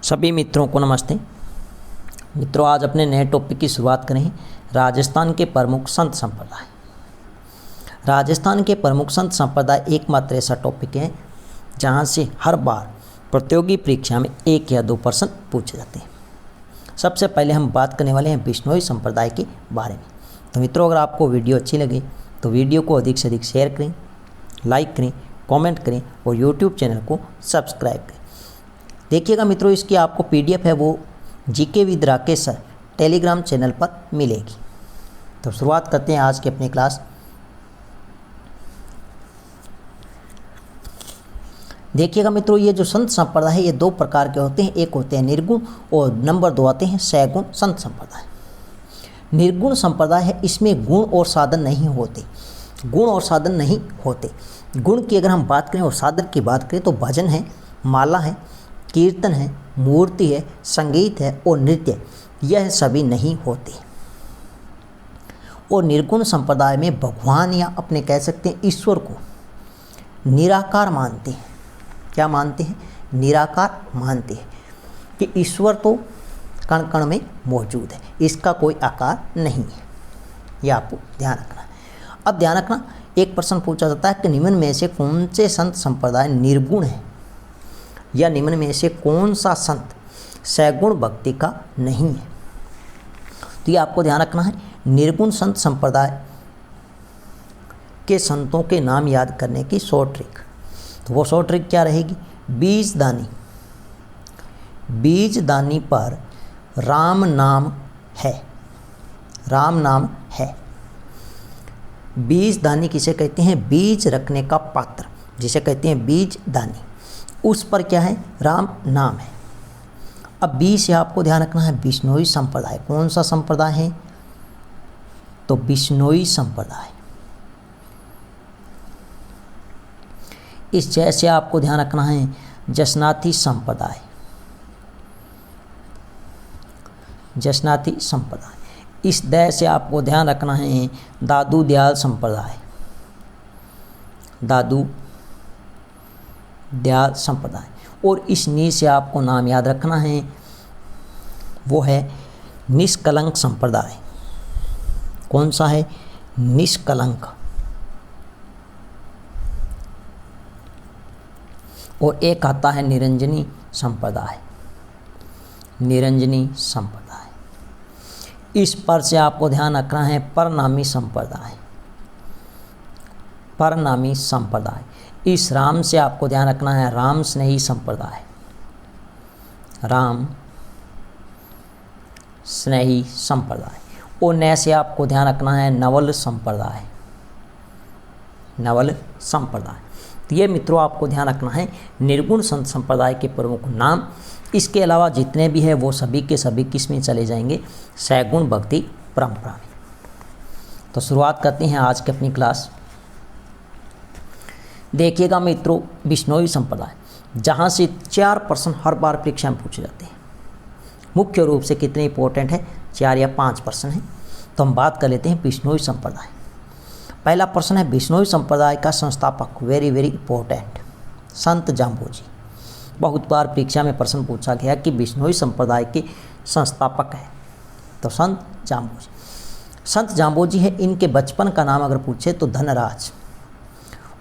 सभी मित्रों को नमस्ते। मित्रों, आज अपने नए टॉपिक की शुरुआत करें। राजस्थान के प्रमुख संत संप्रदाय। राजस्थान के प्रमुख संत संप्रदाय एकमात्र ऐसा टॉपिक है जहां से हर बार प्रतियोगी परीक्षा में 1 या 2 प्रश्न पूछे जाते हैं। सबसे पहले हम बात करने वाले हैं बिश्नोई संप्रदाय के बारे में। तो मित्रों, अगर आपको वीडियो अच्छी लगे तो वीडियो को अधिक से अधिक शेयर करें, लाइक करें, कमेंट करें और यूट्यूब चैनल को सब्सक्राइब करें। देखिएगा मित्रों, इसकी आपको पीडीएफ है वो GK with Rakesh sir Telegram channel पर मिलेगी। तो शुरुआत करते हैं आज की अपनी क्लास। देखिएगा मित्रों, ये जो संत संप्रदाय है ये 2 प्रकार के होते हैं। एक होते हैं निर्गुण और नंबर 2 आते हैं सैगुण संत संप्रदाय। निर्गुण संप्रदाय है, इसमें गुण और साधन नहीं होते। गुण और साधन नहीं होते। गुण की अगर हम बात करें और साधन की बात करें तो भजन है, माला है, कीर्तन है, मूर्ति है, संगीत है और नृत्य, यह सभी नहीं होते। और निर्गुण संप्रदाय में भगवान या अपने कह सकते हैं ईश्वर को निराकार मानते हैं। क्या मानते हैं? निराकार मानते हैं कि ईश्वर तो कण कण में मौजूद है, इसका कोई आकार नहीं है। यह आपको ध्यान रखना है। अब ध्यान रखना, एक प्रश्न पूछा जाता है कि निम्न में से कौन से संत संप्रदाय निर्गुण है, या निम्न में से कौन सा संत सैगुण भक्ति का नहीं है। तो ये आपको ध्यान रखना है। निर्गुण संत संप्रदाय के संतों के नाम याद करने की शॉर्ट ट्रिक। तो वो शॉर्ट ट्रिक क्या रहेगी? बीजदानी। बीजदानी पर राम नाम है। राम नाम है। बीजदानी किसे कहते हैं? बीज रखने का पात्र जिसे कहते हैं बीजदानी, उस पर क्या है? राम नाम है। अब 20 से आपको ध्यान रखना है बिश्नोई संप्रदाय। कौन सा संप्रदाय है? तो बिश्नोई संप्रदाय। इस जैसे आपको ध्यान रखना है जसनाती संप्रदाय। जसनाती संप्रदाय। इस दय से आपको ध्यान रखना है दादू दयाल संप्रदाय। दादू दयाल संप्रदाय। और इस नी से आपको नाम याद रखना है, वो है निष्कलंक संप्रदाय। कौन सा है? निष्कलंक। और एक आता है निरंजनी संप्रदाय। निरंजनी संप्रदाय। इस पर से आपको ध्यान रखना है परनामी संप्रदाय। परनामी संप्रदाय। इस राम से आपको ध्यान रखना है राम स्नेही संप्रदाय। राम स्नेही संप्रदाय। और नए से आपको ध्यान रखना है नवल संप्रदाय। नवल संप्रदाय। तो ये मित्रों आपको ध्यान रखना है निर्गुण संत संप्रदाय के प्रमुख नाम। इसके अलावा जितने भी हैं वो सभी के सभी किस में चले जाएंगे? सैगुण भक्ति परंपरा में। तो शुरुआत करते हैं आज की अपनी क्लास। देखिएगा मित्रों, बिश्नोई संप्रदाय जहाँ से 4 प्रश्न हर बार परीक्षा में पूछे जाते हैं। मुख्य रूप से कितने इंपॉर्टेंट है? 4 या 5 प्रश्न हैं। तो हम बात कर लेते हैं बिश्नोई संप्रदाय। पहला प्रश्न है बिश्नोई संप्रदाय का संस्थापक। वेरी वेरी इंपॉर्टेंट, संत जाम्बोजी। बहुत बार परीक्षा में प्रश्न पूछा गया कि बिश्नोई संप्रदाय के संस्थापक है, तो संत जाम्बोजी। संत जाम्बोजी है। इनके बचपन का नाम अगर पूछे तो धनराज।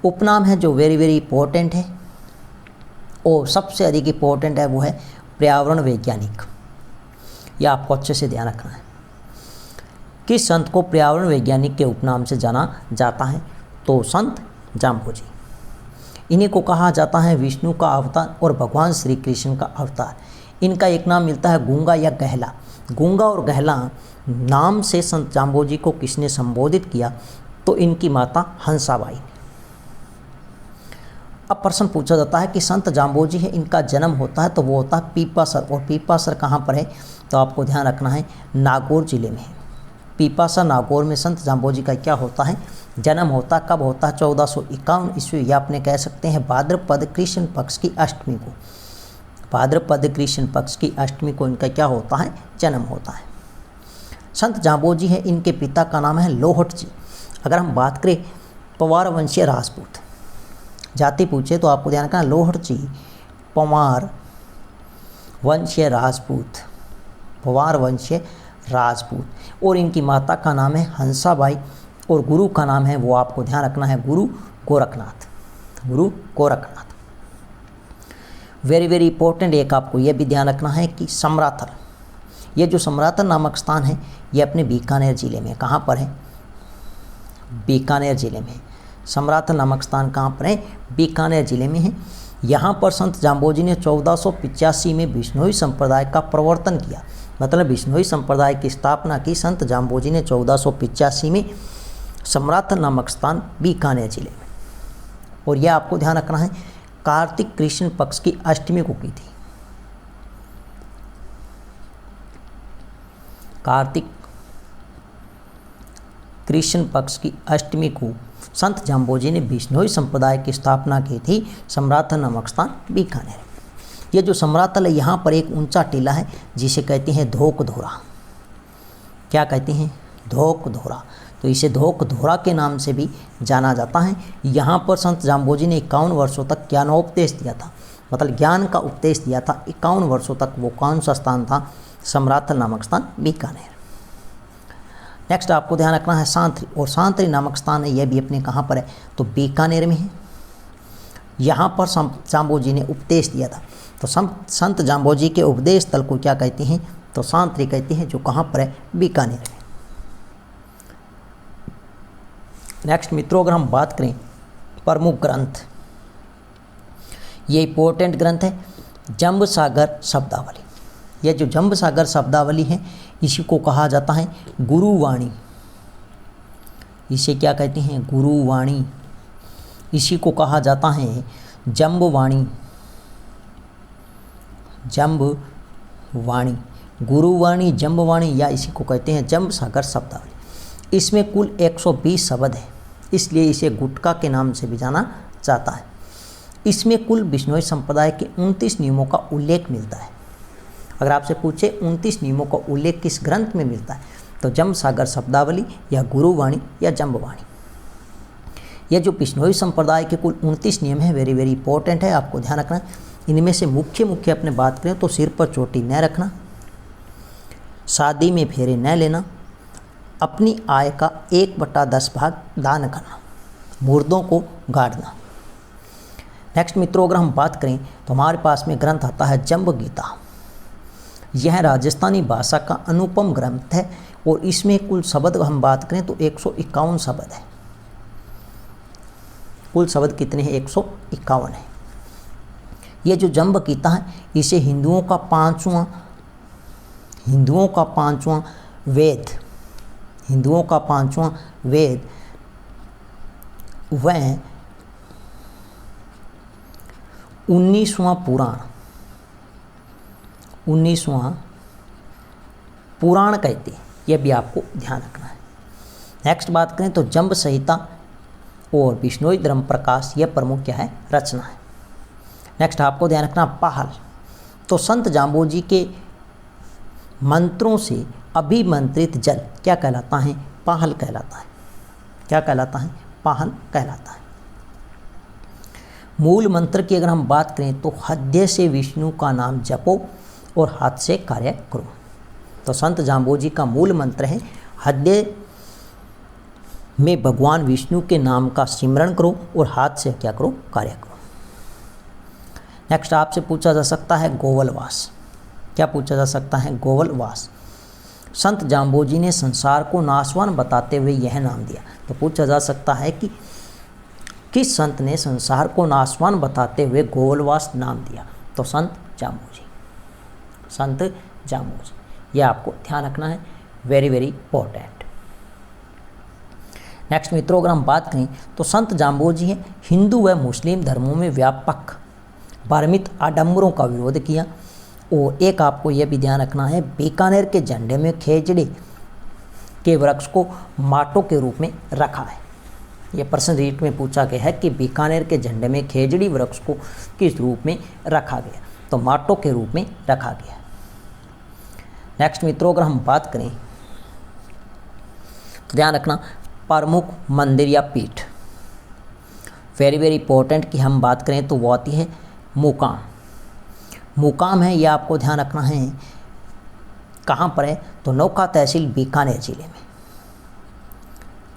उपनाम है जो वेरी वेरी इंपॉर्टेंट है और सबसे अधिक इंपॉर्टेंट है वो है पर्यावरण वैज्ञानिक। यह आपको अच्छे से ध्यान रखना है। किस संत को पर्यावरण वैज्ञानिक के उपनाम से जाना जाता है? तो संत जाम्बोजी। इन्हीं को कहा जाता है विष्णु का अवतार और भगवान श्री कृष्ण का अवतार। इनका एक नाम मिलता है गूंगा या गहला। गूंगा और गहला नाम से संत जाम्बोजी को किसने संबोधित किया? तो इनकी माता हंसाबाई। अब प्रश्न पूछा जाता है कि संत जाम्बोजी है, इनका जन्म होता है तो वो होता है पीपासर। और पीपासर कहाँ पर है? तो आपको ध्यान रखना है नागौर जिले में है। पीपासर नागौर में संत जाम्बोजी का क्या होता है? जन्म होता। कब होता है? 1451 ईस्वी, या अपने कह सकते हैं भाद्रपद कृष्ण पक्ष की अष्टमी को। भाद्रपद कृष्ण पक्ष की अष्टमी को इनका क्या होता है? जन्म होता है। संत जाम्बोजी है, इनके पिता का नाम है लोहट जी। अगर हम बात करें पवार वंशीय राजपूत जाति पूछे तो आपको ध्यान रखना लोहट जी पंवार वंशीय राजपूत, पवार वंशीय राजपूत। और इनकी माता का नाम है हंसाबाई और गुरु का नाम है, वो आपको ध्यान रखना है, गुरु गोरखनाथ, गुरु गोरखनाथ। वेरी वेरी इंपॉर्टेंट एक आपको यह भी ध्यान रखना है कि समराथल, ये जो समराथल नामक स्थान है ये अपने बीकानेर जिले में, कहाँ पर है, बीकानेर जिले में। समराथल नामक स्थान कहाँ पर है, बीकानेर जिले में है। यहाँ पर संत जाम्बोजी ने 1485 में बिश्नोई संप्रदाय का प्रवर्तन किया, मतलब बिश्नोई संप्रदाय की स्थापना की संत जाम्बोजी ने 1485 में समराथल नामक स्थान बीकानेर जिले में। और यह आपको ध्यान रखना है कार्तिक कृष्ण पक्ष की अष्टमी को की थी, कार्तिक कृष्ण पक्ष की अष्टमी को संत जाम्बोजी ने बिश्नोई संप्रदाय की स्थापना की थी समराथल नामक स्थान बीकानेर। ये जो समराथल है यहाँ पर एक ऊंचा टीला है जिसे कहते हैं धोक धोरा। क्या कहते हैं, धोक धोरा। तो इसे धोक धोरा के नाम से भी जाना जाता है। यहाँ पर संत जाम्बोजी ने 51 वर्षों तक ज्ञानोपदेश दिया था, मतलब ज्ञान का उपदेश दिया था 51 वर्षों तक। वो कौन सा स्थान था, समराथल नामक स्थान बीकानेर। नेक्स्ट आपको ध्यान रखना है सांतरी, और सांतरी नामक स्थान है यह भी अपने कहाँ पर है, तो बीकानेर में है। यहाँ पर जाम्बोजी ने उपदेश दिया था। तो संत जाम्बोजी के उपदेश स्थल को क्या कहते हैं, तो सांतरी कहते हैं, जो कहाँ पर है, बीकानेर में। नेक्स्ट मित्रों, अगर हम बात करें प्रमुख ग्रंथ, ये इंपॉर्टेंट ग्रंथ है जंब सागर शब्दावली। यह जो जंब सागर शब्दावली है इसी को कहा जाता है गुरुवाणी। इसे क्या कहते हैं, गुरुवाणी। इसी को कहा जाता है जंबवाणी, जंबवाणी, गुरुवाणी, जंबवाणी, या इसी को कहते हैं जंब सागर शब्दावली। इसमें कुल 120 शब्द है, इसलिए इसे गुटका के नाम से भी जाना जाता है। इसमें कुल बिश्नोई संप्रदाय के 29 नियमों का उल्लेख मिलता है। अगर आपसे पूछे 29 नियमों का उल्लेख किस ग्रंथ में मिलता है, तो जंब सागर शब्दावली या गुरुवाणी या जंबवाणी। यह जो बिश्नोई संप्रदाय के कुल 29 नियम हैं, वेरी वेरी इंपॉर्टेंट है, आपको ध्यान रखना। इनमें से मुख्य अपने बात करें तो सिर पर चोटी न रखना, शादी में फेरे न लेना, अपनी आय का 1/10 भाग दान करना, मुर्दों को गाड़ना। नेक्स्ट मित्रों, अगर हम बात करें तो हमारे पास में ग्रंथ आता है जंब गीता। यह राजस्थानी भाषा का अनुपम ग्रंथ है और इसमें कुल शब्द हम बात करें तो 151 शब्द है। कुल शब्द कितने हैं, 151 है। ये जो जंब गीता है इसे हिंदुओं का पांचवां वेद, हिंदुओं का पांचवां वेद वह 19वां पुराण कहते हैं। यह भी आपको ध्यान रखना है। नेक्स्ट बात करें तो जंब संहिता और बिश्नोई धर्म प्रकाश, यह प्रमुख क्या है, रचना है। नेक्स्ट आपको ध्यान रखना पाहल। तो संत जाम्बोजी के मंत्रों से अभिमंत्रित जल क्या कहलाता है, पाहल कहलाता है। क्या कहलाता है, पाहल कहलाता है। मूल मंत्र की अगर हम बात करें तो हृदय से विष्णु का नाम जपो और हाथ से कार्य करो। तो संत जाम्बोजी का मूल मंत्र है हृदय में भगवान विष्णु के नाम का सिमरण करो और हाथ से क्या करो, कार्य करो। नेक्स्ट आपसे पूछा जा सकता है गोवलवास। क्या पूछा जा सकता है, गोवलवास। संत जाम्बोजी ने संसार को नाशवान बताते हुए यह नाम दिया। तो पूछा जा सकता है कि किस संत ने संसार को नाशवान बताते हुए गोवलवास नाम दिया, तो संत जाम्बोजी, संत जाम्बोजी। यह आपको ध्यान रखना है, वेरी वेरी इंपॉर्टेंट। नेक्स्ट मित्रों, अगर हम बात करें तो संत जाम्बोजी हैं हिंदू व मुस्लिम धर्मों में व्यापक बारमित आडंबरों का विरोध किया। और एक आपको यह भी ध्यान रखना है, बीकानेर के झंडे में खेजड़ी के वृक्ष को माटो के रूप में रखा है। यह प्रश्न रीट में पूछा गया है कि बीकानेर के झंडे में खेजड़ी वृक्ष को किस रूप में रखा गया, तो माटो के रूप में रखा गया। नेक्स्ट मित्रों, अगर हम बात करें तो ध्यान रखना प्रमुख मंदिर या पीठ, वेरी वेरी इंपॉर्टेंट की हम बात करें तो वो आती है मुकाम। मुकाम है यह आपको ध्यान रखना है, कहाँ पर है तो नौका तहसील बीकानेर जिले में।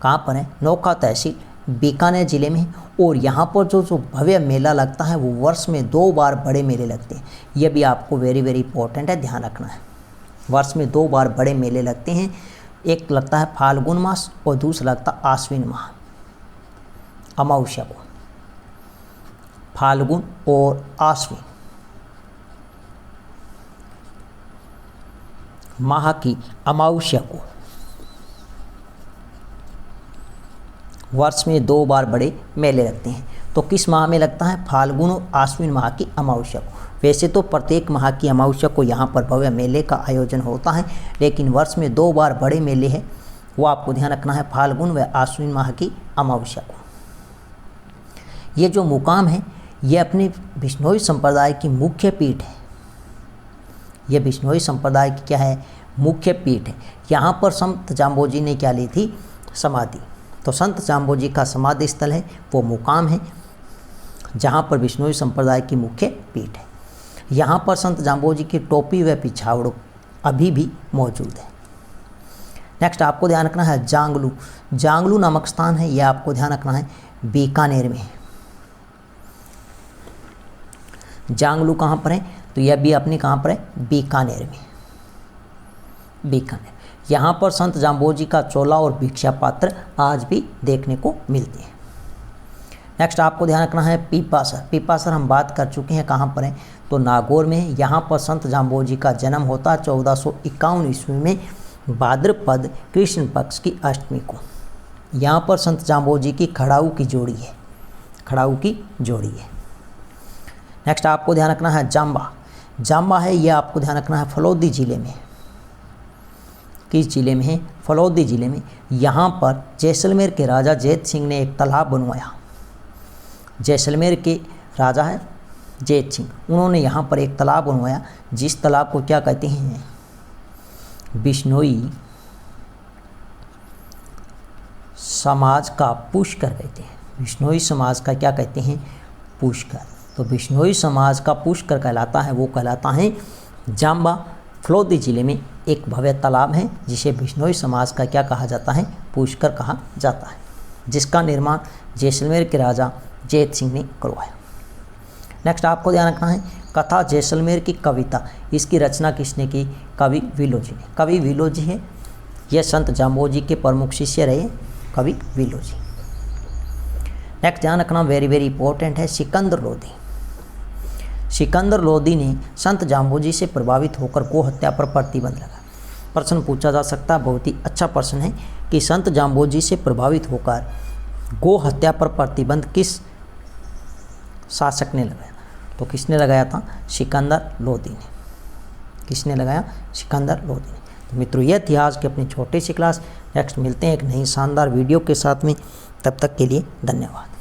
कहाँ पर है? नौका तहसील बीकानेर जिले में। और यहाँ पर जो भव्य मेला लगता है वो वर्ष में 2 बार बड़े मेले लगते हैं। ये भी आपको वेरी वेरी इंपॉर्टेंट है, ध्यान रखना है। वर्ष में 2 बार बड़े मेले लगते हैं, एक लगता है फाल्गुन मास और दूसरा लगता है आश्विन माह अमावस्या को। फाल्गुन और आश्विन माह की अमावस्या को वर्ष में 2 बार बड़े मेले लगते हैं। तो किस माह में लगता है? फाल्गुन और आश्विन माह की अमावस्या को। वैसे तो प्रत्येक माह की अमावस्या को यहाँ पर भव्य मेले का आयोजन होता है, लेकिन वर्ष में 2 बार बड़े मेले हैं, वो आपको ध्यान रखना है, फाल्गुन व आश्विन माह की अमावस्या को। ये जो मुकाम है ये अपने बिश्नोई संप्रदाय की मुख्य पीठ है। ये बिश्नोई संप्रदाय की क्या है? मुख्य पीठ है। यहाँ पर संत जाम्बोजी ने क्या ली थी? समाधि। तो संत जाम्बोजी का समाधि स्थल है वो मुकाम है जहाँ पर बिश्नोई संप्रदाय की मुख्य पीठ है। यहाँ पर संत जाम्बोजी की टोपी व पिछावड़ अभी भी मौजूद है। नेक्स्ट आपको ध्यान रखना है जांगलू। जांगलू नामक स्थान है, यह आपको ध्यान रखना है बीकानेर में है। जांगलू कहाँ पर है? तो यह भी अपने कहाँ पर है? बीकानेर में। बीकानेर, यहाँ पर संत जाम्बोजी का चोला और भिक्षा पात्र आज भी देखने को मिलते हैं। नेक्स्ट आपको ध्यान रखना है पीपासर। पीपासर हम बात कर चुके हैं, कहाँ पर है? तो नागौर में है। यहाँ पर संत जाम्बोजी का जन्म होता है 1451 ईस्वी में भाद्रपद कृष्ण पक्ष की अष्टमी को। यहाँ पर संत जाम्बोजी की खड़ाऊ की जोड़ी है। खड़ाऊ की जोड़ी है। नेक्स्ट आपको ध्यान रखना है जाम्बा। जाम्बा है यह आपको ध्यान रखना है फलौदी जिले में। किस जिले में है? फलौदी जिले में। यहाँ पर जैसलमेर के राजा जैत सिंह ने एक तालाब बनवाया। जैसलमेर के राजा है जैत सिंह, उन्होंने यहाँ पर एक तालाब बनवाया जिस तालाब को क्या कहते हैं? बिश्नोई समाज का पुष्कर कहते हैं। बिश्नोई समाज का क्या कहते हैं? पुष्कर। तो बिश्नोई समाज का पुष्कर कहलाता है, वो कहलाता है जाम्बा। फलौदी जिले में एक भव्य तालाब है जिसे बिश्नोई समाज का क्या कहा जाता है? पुष्कर कहा जाता है, जिसका निर्माण जैसलमेर के राजा जैत सिंह ने करवाया। नेक्स्ट आपको ध्यान रखना है कथा जैसलमेर की कविता। इसकी रचना किसने की? कवि विलोजी ने। कवि विलोजी है, यह संत जाम्बोजी के प्रमुख शिष्य रहे कवि विलोजी। नेक्स्ट ध्यान रखना वेरी वेरी इंपॉर्टेंट है सिकंदर लोधी। सिकंदर लोधी ने संत जाम्बोजी से प्रभावित होकर गो हत्या पर प्रतिबंध लगाया। प्रश्न पूछा जा सकता है, बहुत ही अच्छा प्रश्न है कि संत जाम्बोजी से प्रभावित होकर गो हत्या पर प्रतिबंध किस शासक ने लगाया? तो किसने लगाया था? सिकंदर लोधी ने। किसने लगाया? सिकंदर लोधी ने। तो मित्रों यह थी आज की अपनी छोटी सी क्लास। नेक्स्ट मिलते हैं एक नई शानदार वीडियो के साथ में, तब तक के लिए धन्यवाद।